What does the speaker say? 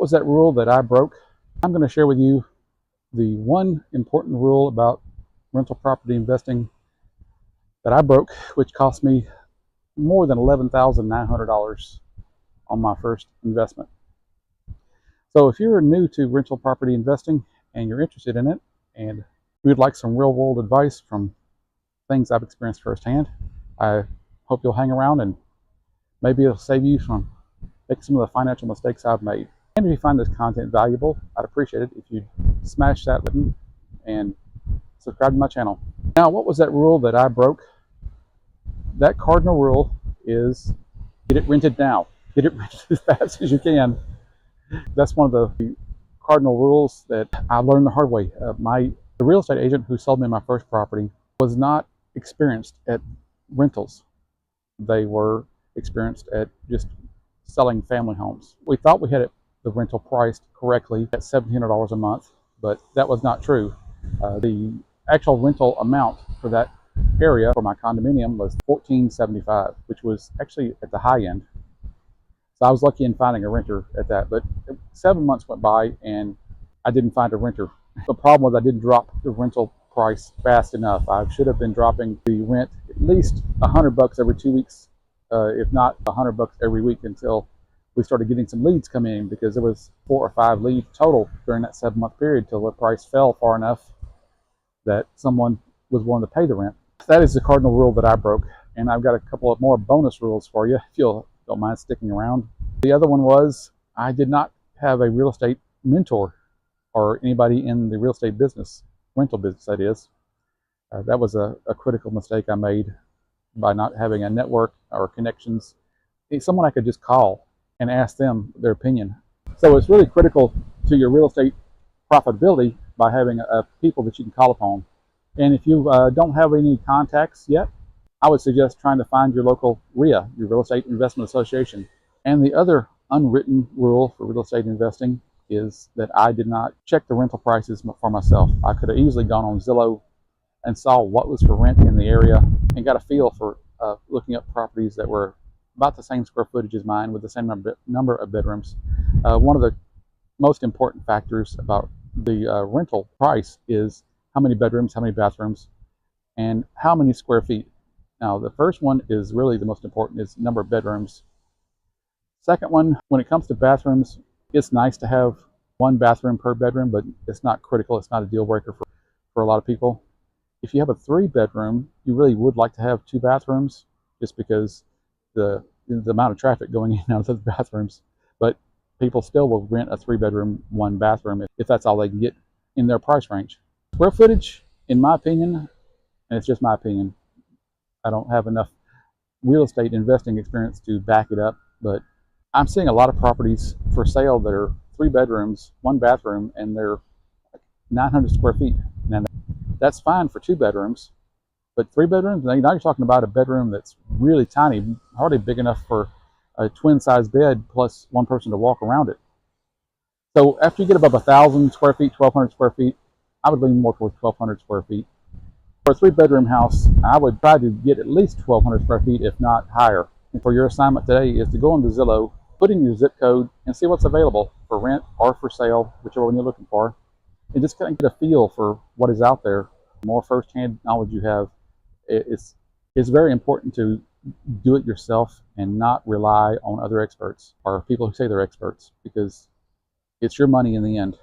What was that rule that I broke? I'm going to share with you the one important rule about rental property investing that I broke, which cost me more than $11,900 on my first investment. So if you're new to rental property investing and you're interested in it and you'd like some real world advice from things I've experienced firsthand, I hope you'll hang around and maybe it'll save you from making some of the financial mistakes I've made. And if you find this content valuable, I'd appreciate it if you'd smash that button and subscribe to my channel. Now, what was that rule that I broke? That cardinal rule is get it rented now. Get it rented as fast as you can. That's one of the cardinal rules that I learned the hard way. The real estate agent who sold me my first property was not experienced at rentals. They were experienced at just selling family homes. We thought we had the rental priced correctly at $1,700 a month, but that was not true. The actual rental amount for that area for my condominium was $1,475, which was actually at the high end. So I was lucky in finding a renter at that, but 7 months went by and I didn't find a renter. The problem was I didn't drop the rental price fast enough. I should have been dropping the rent at least $100 every 2 weeks, if not $100 every week, until we started getting some leads come in, because there was 4 or 5 leads total during that 7-month period till the price fell far enough that someone was willing to pay the rent. That is the cardinal rule that I broke, and I've got a couple of more bonus rules for you if you don't mind sticking around. The other one was I did not have a real estate mentor or anybody in the real estate business, rental business that is. That was a critical mistake I made by not having a network or connections, someone I could just call and ask them their opinion. So it's really critical to your real estate profitability by having people that you can call upon. And if you don't have any contacts yet, I would suggest trying to find your local RIA, your Real Estate Investment Association. And the other unwritten rule for real estate investing is that I did not check the rental prices for myself. I could have easily gone on Zillow and saw what was for rent in the area and got a feel for looking up properties that were about the same square footage as mine with the same number of bedrooms. One of the most important factors about the rental price is how many bedrooms, how many bathrooms, and how many square feet. Now, the first one is really the most important, is number of bedrooms. Second one, when it comes to bathrooms, it's nice to have 1 bathroom per bedroom, but it's not critical. It's not a deal breaker for a lot of people. If you have a 3-bedroom, you really would like to have 2 bathrooms, just because the amount of traffic going in and out of those bathrooms. But people still will rent a 3-bedroom, 1 bathroom if that's all they can get in their price range. Square footage, in my opinion, and it's just my opinion, I don't have enough real estate investing experience to back it up, but I'm seeing a lot of properties for sale that are 3 bedrooms, 1 bathroom, and they're 900 square feet. Now, that's fine for 2 bedrooms, but 3 bedrooms, now you're talking about a bedroom that's really tiny, hardly big enough for a twin-size bed plus 1 person to walk around it. So after you get above 1,000 square feet, 1,200 square feet, I would lean more towards 1,200 square feet. For a 3-bedroom house, I would try to get at least 1,200 square feet, if not higher. And for your assignment today is to go into Zillow, put in your zip code, and see what's available for rent or for sale, whichever one you're looking for, and just kind of get a feel for what is out there. The more first-hand knowledge you have, it's very important to do it yourself and not rely on other experts or people who say they're experts, because it's your money in the end.